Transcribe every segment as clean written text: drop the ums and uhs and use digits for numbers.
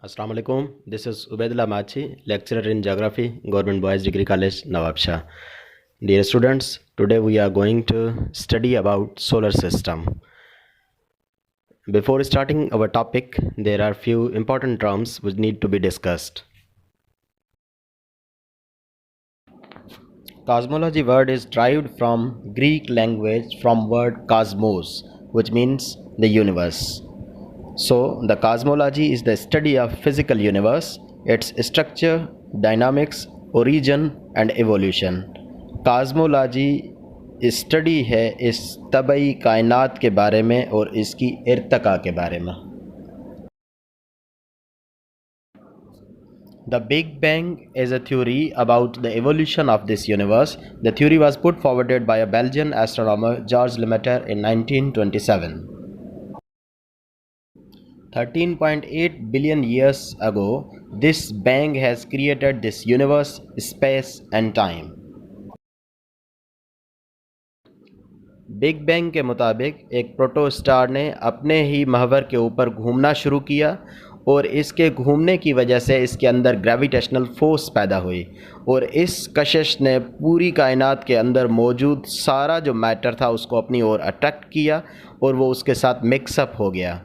Assalamu alaikum. This is Ubaidullah Machi, lecturer in Geography, Government Boys Degree College, Nawabshah. Dear students, today we are going to study about solar system. Before starting our topic, there are few important terms which need to be discussed. Cosmology word is derived from Greek language from word cosmos, which means the universe. So, the cosmology is the study of physical universe, its structure, dynamics, origin and evolution. Cosmology study है इस तबई कायनात के बारे में और इसकी इर्तका के बारे में. The Big Bang is a theory about the evolution of this universe. The theory was put forwarded by a Belgian astronomer Georges Lemaitre in 1927. 13.8 billion years ago, this bang has created this universe, space and time. Big bang के मुताबिक एक protostar ने अपने ही महवर के ऊपर घूमना शुरू किया और इसके घूमने की वजह से इसके अंदर ग्रेविटेशनल फोर्स पैदा हुई और इस कशिश ने पूरी कायनात के अंदर मौजूद सारा जो मैटर था उसको अपनी ओर अट्रैक्ट किया और वो उसके साथ मिक्सअप हो गया.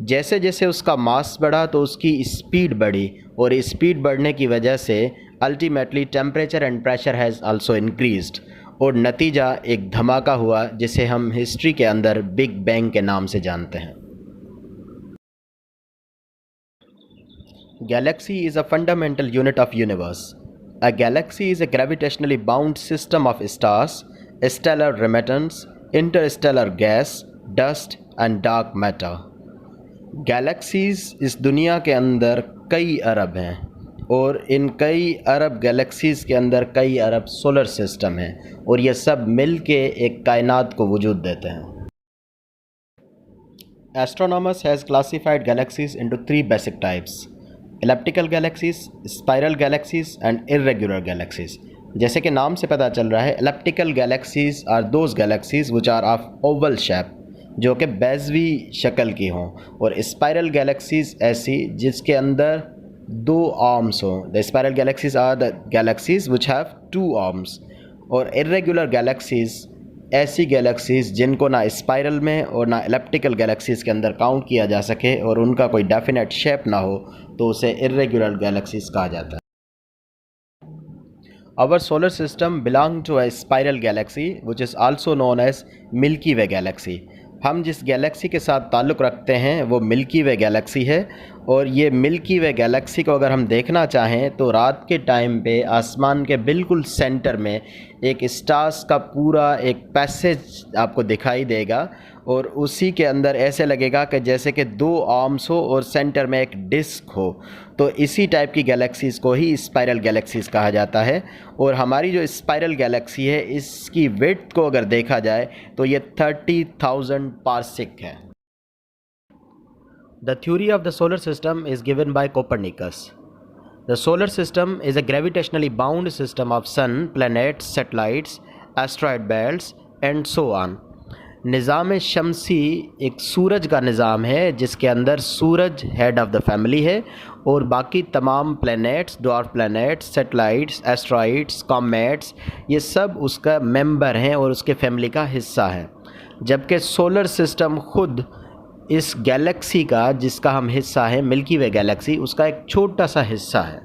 जैसे जैसे उसका मास बढ़ा तो उसकी स्पीड बढ़ी और स्पीड बढ़ने की वजह से ultimately temperature and pressure has also increased और नतीजा एक धमाका हुआ जिसे हम हिस्ट्री के अंदर बिग बैंग के नाम से जानते हैं. Galaxy is a fundamental unit of universe. A galaxy is a gravitationally bound system of stars, stellar remnants, interstellar gas, dust and dark matter. Galaxies इस दुनिया के अंदर कई अरब हैं और इन कई अरब गैलेक्सीज़ के अंदर कई अरब सोलर सिस्टम हैं और ये सब मिल के एक कायनात को वजूद देते हैं. Astronomers has classified galaxies into three basic types: elliptical galaxies, spiral galaxies and irregular galaxies. जैसे कि नाम से पता चल रहा है, elliptical galaxies are those galaxies which are of oval shape, जो कि बेज़वी शक्ल की हों, और स्पाइरल गैलेक्सीज़ ऐसी जिसके अंदर दो आर्म्स हों. The spiral galaxies are the galaxies which have two arms. और इरेगुलर गैलेक्सीज ऐसी गैलेक्सीज जिनको ना स्पाइरल में और ना एलिप्टिकल गैलेक्सीज के अंदर काउंट किया जा सके और उनका कोई डेफिनेट शेप ना हो तो उसे इरेगुलर गैलेक्सीज कहा जाता है. Our solar system belong to a spiral galaxy which is also known as Milky Way galaxy. हम जिस गैलेक्सी के साथ ताल्लुक़ रखते हैं वो मिल्की वे गैलेक्सी है और ये मिल्की वे गैलेक्सी को अगर हम देखना चाहें तो रात के टाइम पे आसमान के बिल्कुल सेंटर में एक स्टार्स का पूरा एक पैसेज आपको दिखाई देगा और उसी के अंदर ऐसे लगेगा कि जैसे कि दो आर्म्स हो और सेंटर में एक डिस्क हो. तो इसी टाइप की गैलेक्सीज़ को ही स्पाइरल गैलेक्सीज़ कहा जाता है. और हमारी जो स्पाइरल गैलेक्सी है इसकी विड्थ को अगर देखा जाए तो ये 30,000 पार्सिक है. The theory of the solar system is given by Copernicus. The solar system is a gravitationally bound system of sun, planets, satellites, asteroid belts and so on. निज़ाम शमसी एक सूरज का निज़ाम है जिसके अंदर सूरज हेड ऑफ़ द फैमिली है और बाकी तमाम planets, dwarf planets, satellites, asteroids, comets ये सब उसका मेंबर हैं और उसके फैमिली का हिस्सा है. जबकि सोलर सिस्टम ख़ुद इस गैलेक्सी का जिसका हम हिस्सा है मिल्की वे गैलेक्सी उसका एक छोटा सा हिस्सा है.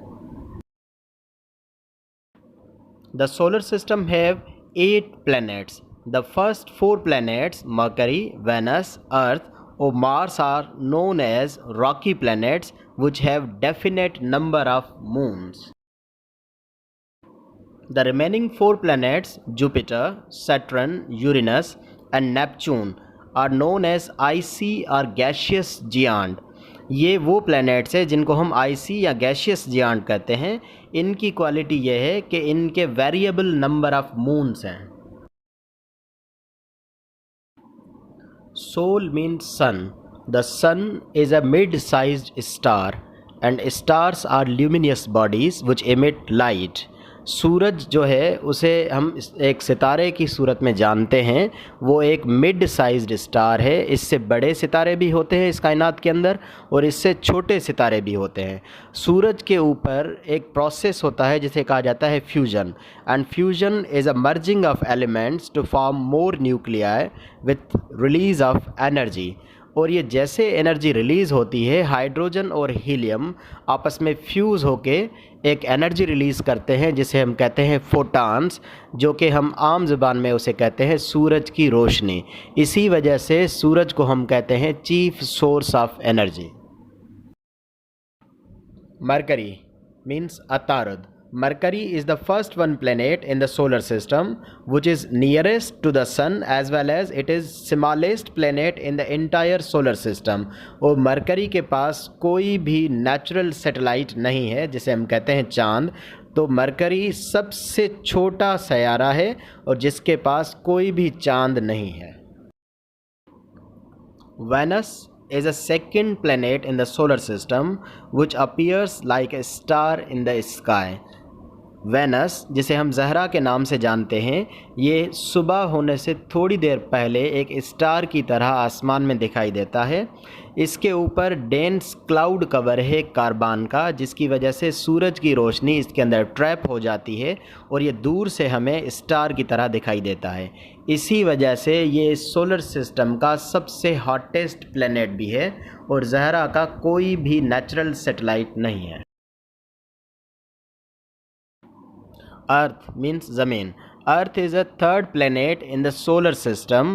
The solar system have 8 planets. The first 4 planets, Mercury, Venus, Earth or Mars, are known as rocky planets which have definite number of moons. The remaining 4 planets, Jupiter, Saturn, Uranus and Neptune, are known as icy or gaseous giant. ये वो planets हैं जिनको हम IC या gaseous giant कहते हैं. इनकी quality ये है कि इनके वेरिएबल नंबर ऑफ मून्स हैं. Sol means sun. The sun is a mid-sized star and stars are luminous bodies which emit light. सूरज जो है उसे हम एक सितारे की सूरत में जानते हैं। वो एक मिड साइज्ड स्टार है। इससे बड़े सितारे भी होते हैं इस कायनात के अंदर और इससे छोटे सितारे भी होते हैं। सूरज के ऊपर एक प्रोसेस होता है जिसे कहा जाता है fusion, and fusion is a merging of elements to form more nuclei with release of energy. और ये जैसे एनर्जी रिलीज़ होती है, हाइड्रोजन और हीलियम आपस में फ्यूज़ होके एक एनर्जी रिलीज़ करते हैं जिसे हम कहते हैं फोटॉन्स, जो कि हम आम ज़ुबान में उसे कहते हैं सूरज की रोशनी। इसी वजह से सूरज को हम कहते हैं chief source of energy. Mercury means अतारुद। Mercury is the first one planet in the solar system which is nearest to the sun, as well as it is smallest planet in the entire solar system। और mercury के पास कोई भी natural satellite नहीं है जिसे हम कहते हैं चांद। तो मरकरी सबसे छोटा सैयारा है और जिसके पास कोई भी चांद नहीं है। Venus is a second planet in the solar system which appears like a star in the sky। Venus, जिसे हम ज़हरा के नाम से जानते हैं, ये सुबह होने से थोड़ी देर पहले एक स्टार की तरह आसमान में दिखाई देता है। इसके ऊपर डेंस क्लाउड कवर है कार्बन का, जिसकी वजह से सूरज की रोशनी इसके अंदर ट्रैप हो जाती है और ये दूर से हमें स्टार की तरह दिखाई देता है। इसी वजह से ये सोलर सिस्टम का सबसे हॉटेस्ट प्लैनेट भी है और ज़हरा का कोई भी नेचुरल सैटेलाइट नहीं है। Earth means ज़मीन। Earth is a third planet in the solar system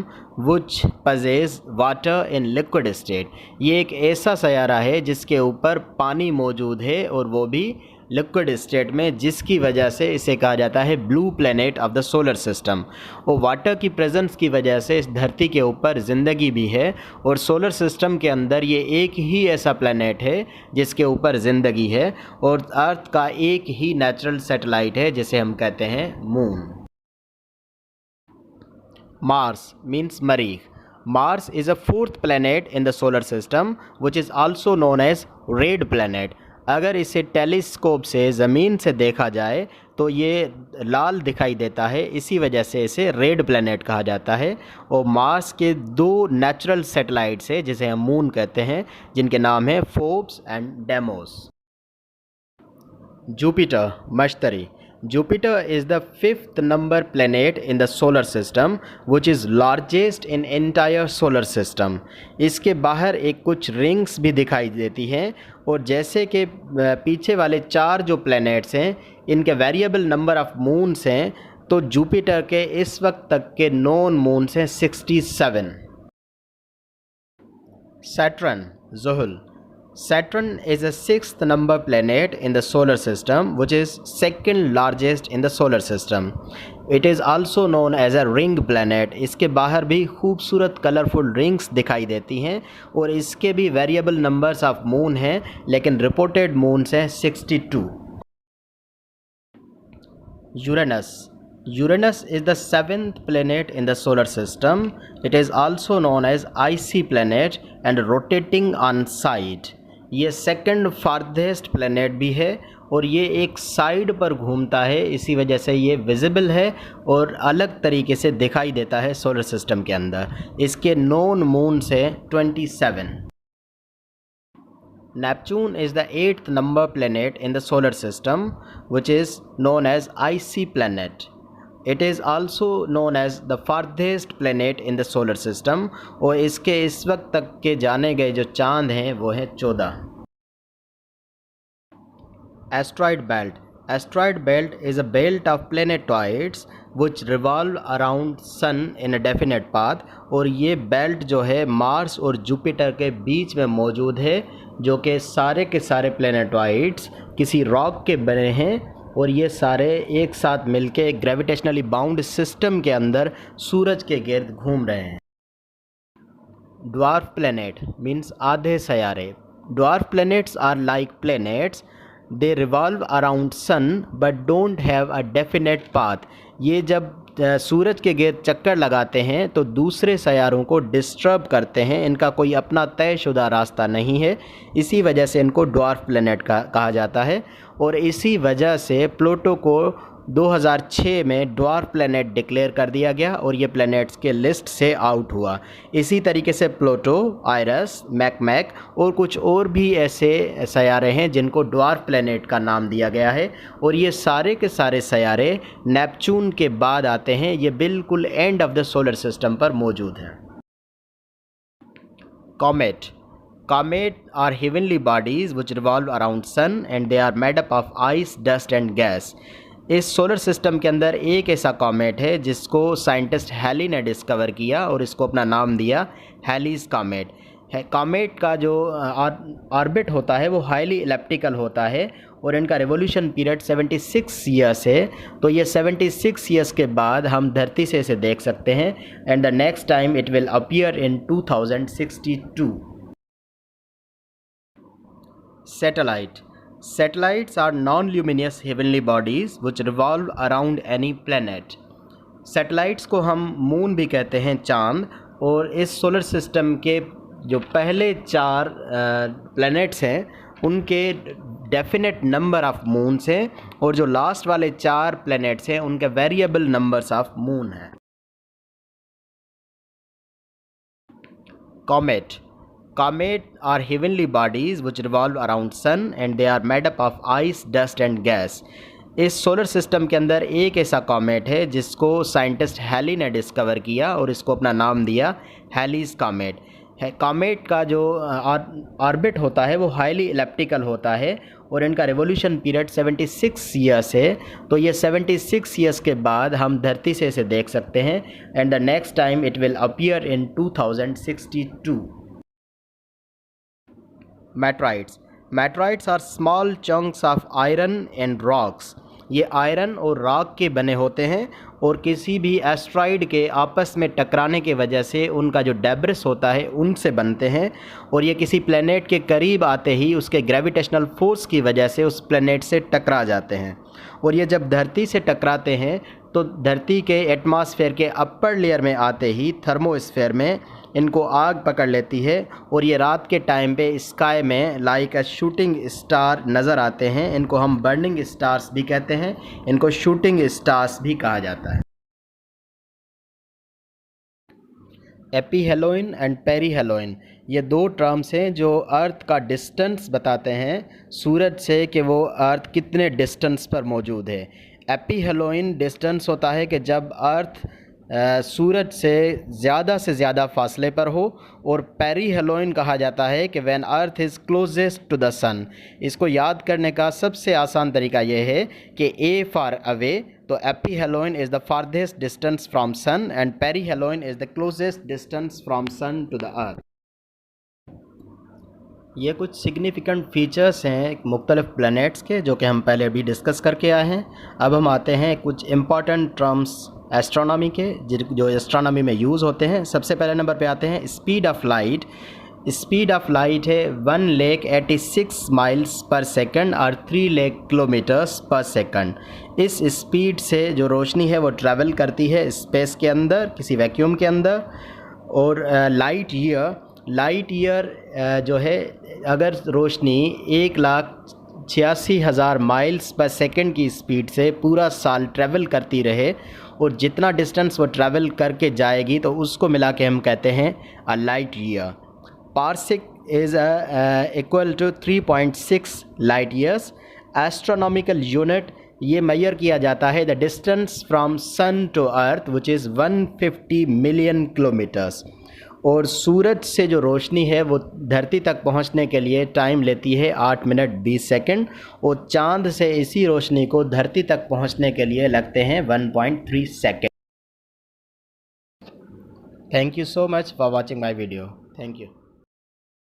which possesses water in liquid state। ये एक ऐसा सैयारा है जिसके ऊपर पानी मौजूद है और वो भी लिक्विड स्टेट में, जिसकी वजह से इसे कहा जाता है blue planet of the solar system. और वाटर की प्रेजेंस की वजह से इस धरती के ऊपर ज़िंदगी भी है और सोलर सिस्टम के अंदर ये एक ही ऐसा प्लैनेट है जिसके ऊपर ज़िंदगी है और अर्थ का एक ही नेचुरल सैटेलाइट है जिसे हम कहते हैं मून। मार्स मीन्स मरीख। Mars is a fourth planet in the solar system which is also known as red planet। अगर इसे टेलीस्कोप से ज़मीन से देखा जाए तो ये लाल दिखाई देता है, इसी वजह से इसे रेड प्लैनेट कहा जाता है। और मार्स के दो नेचुरल सैटेलाइट्स हैं जिसे हम मून कहते हैं, जिनके नाम है फोब्स एंड डेमोस। जुपिटर मश्तरी। Jupiter is the fifth number planet in the solar system which is largest in entire solar system। इसके बाहर एक कुछ रिंग्स भी दिखाई देती हैं और जैसे कि पीछे वाले चार जो प्लैनेट्स हैं इनके वेरिएबल नंबर ऑफ मून्स हैं, तो जुपिटर के इस वक्त तक के नॉन मून्स हैं 67। Saturn ज़ुहल। Saturn is a sixth number planet in the solar system which is second largest in the solar system। It is also known as a ring planet। इसके बाहर भी खूबसूरत कलरफुल रिंग्स दिखाई देती हैं और इसके भी वेरिएबल नंबर्स ऑफ मून हैं, लेकिन रिपोर्टेड मून्स हैं 62। Uranus. Uranus is the seventh planet in the solar system। It is also known as icy planet and rotating on side। ये सेकंड फारदेस्ट प्लैनेट भी है और ये एक साइड पर घूमता है, इसी वजह से ये विजिबल है और अलग तरीके से दिखाई देता है सोलर सिस्टम के अंदर। इसके नॉन मून्स है 27। Neptune is the 8th number planet in the solar system which is known as icy planet। It is also known as the farthest planet in the solar system और इसके इस वक्त तक के जाने गए जो चांद हैं वो हैं 14। Asteroid belt। Asteroid belt is a belt of planetoids which revolve around sun in a definite path। और ये बेल्ट जो है मार्स और जुपिटर के बीच में मौजूद है, जो कि सारे के सारे प्लैनेटॉइड्स किसी रॉक के बने हैं और ये सारे एक साथ मिलके ग्रेविटेशनली बाउंड सिस्टम के अंदर सूरज के गिर्द घूम रहे हैं। ड्वार्फ प्लैनेट मीन्स आधे सैयारे। Dwarf planets are like planets, they revolve around sun but don't have a definite path. ये जब सूरज के गिर्द चक्कर लगाते हैं तो दूसरे सैयारों को डिस्टर्ब करते हैं, इनका कोई अपना तयशुदा रास्ता नहीं है, इसी वजह से इनको ड्वार्फ प्लैनेट कहा जाता है। और इसी वजह से प्लूटो को 2006 में ड्वार्फ प्लैनेट डिक्लेयर कर दिया गया और ये प्लैनेट्स के लिस्ट से आउट हुआ। इसी तरीके से प्लूटो, आयरस, मैकमैक और कुछ और भी ऐसे सयारे हैं जिनको ड्वार्फ प्लैनेट का नाम दिया गया है, और ये सारे के सारे सयारे नेपच्यून के बाद आते हैं। ये बिल्कुल end of the solar system पर मौजूद हैं। Comet are heavenly bodies which revolve around sun and they are made up of ice, dust and gas। इस सोलर सिस्टम के अंदर एक ऐसा कॉमेट है जिसको साइंटिस्ट हैली ने डिस्कवर किया और इसको अपना नाम दिया हैलीज़ कॉमेट। कॉमेट का जो ऑर्बिट होता है वो हाईली इलिप्टिकल होता है और इनका रिवोल्यूशन पीरियड 76 ईयर्स है। तो ये 76 ईयर्स के बाद हम धरती से इसे देख सकते हैं and the next time it will appear in 2062। Satellites are non-luminous heavenly bodies which revolve around any planet। Satellites को हम मून भी कहते हैं, चांद, और इस सोलर सिस्टम के जो पहले 4 प्लैनेट्स हैं उनके डेफिनेट नंबर ऑफ मून्स हैं और जो लास्ट वाले 4 प्लैनेट्स हैं उनके वेरिएबल नंबर्स ऑफ मून हैं। Comet are heavenly bodies which revolve around sun and they are made up of ice, dust and gas। इस सोलर सिस्टम के अंदर एक ऐसा कॉमेट है जिसको साइंटिस्ट हैली ने डिस्कवर किया और इसको अपना नाम दिया हैलीज़ कॉमेट। कॉमेट का जो ऑर्बिट होता है वो हाईली इलिप्टिकल होता है और इनका रिवोल्यूशन पीरियड 76 ईयर्स है। तो ये 76 ईयर्स के बाद हम धरती से इसे देख सकते हैं and the next time it will appear in 2062। Meteorites are small chunks of iron and rocks। ये आयरन और रॉक के बने होते हैं और किसी भी एस्ट्रॉइड के आपस में टकराने की वजह से उनका जो डेब्रिस होता है उनसे बनते हैं और ये किसी प्लैनेट के करीब आते ही उसके ग्रेविटेशनल फोर्स की वजह से उस प्लैनेट से टकरा जाते हैं और ये जब धरती से टकराते हैं तो धरती के एटमॉस्फेयर के अपर लेयर में आते ही थर्मोस्फेयर में इनको आग पकड़ लेती है और ये रात के टाइम पे स्काई में लाइक अ शूटिंग स्टार नज़र आते हैं। इनको हम बर्निंग स्टार्स भी कहते हैं, इनको शूटिंग स्टार्स भी कहा जाता है। एपीहेलोइन एंड पेरीहेलोइन, ये 2 टर्म्स हैं जो अर्थ का डिस्टेंस बताते हैं सूरज से कि वो अर्थ कितने डिस्टेंस पर मौजूद है। एपीहेलोइन डिस्टेंस होता है कि जब अर्थ सूरज से ज़्यादा फासले पर हो, और पेरीहेलोइन कहा जाता है कि when earth is closest to the sun. इसको याद करने का सबसे आसान तरीका यह है कि ए फॉर अवे, तो aphelion is the farthest distance from sun and perihelion is the closest distance from sun to the earth. ये कुछ सिग्निफिकेंट फीचर्स हैं मुख्तलिफ़ प्लैनेट्स के जो कि हम पहले भी डिस्कस करके आए हैं। अब हम आते हैं कुछ इम्पॉर्टेंट टर्म्स एस्ट्रोनॉमी के जो एस्ट्रोनॉमी में यूज़ होते हैं। सबसे पहले नंबर पे आते हैं speed of light. Speed of light है 1,86 माइल्स पर सेकंड और 3 लाख किलोमीटर्स पर सेकंड। इस स्पीड से जो रोशनी है वो ट्रैवल करती है स्पेस के अंदर, किसी वैक्यूम के अंदर। और लाइट ईयर जो है, अगर रोशनी 1,86,000 माइल्स पर सेकंड की स्पीड से पूरा साल ट्रैवल करती रहे और जितना डिस्टेंस वो ट्रैवल करके जाएगी तो उसको मिला के हम कहते हैं a light year. Parsec is equal to 3.6 light years. Astronomical unit ये मेजर किया जाता है the distance from sun to earth which is 150 million kilometres. और सूरज से जो रोशनी है वो धरती तक पहुंचने के लिए टाइम लेती है 8 मिनट 20 सेकंड, और चांद से इसी रोशनी को धरती तक पहुंचने के लिए लगते हैं 1.3 second. Thank you so much for watching my video. Thank you.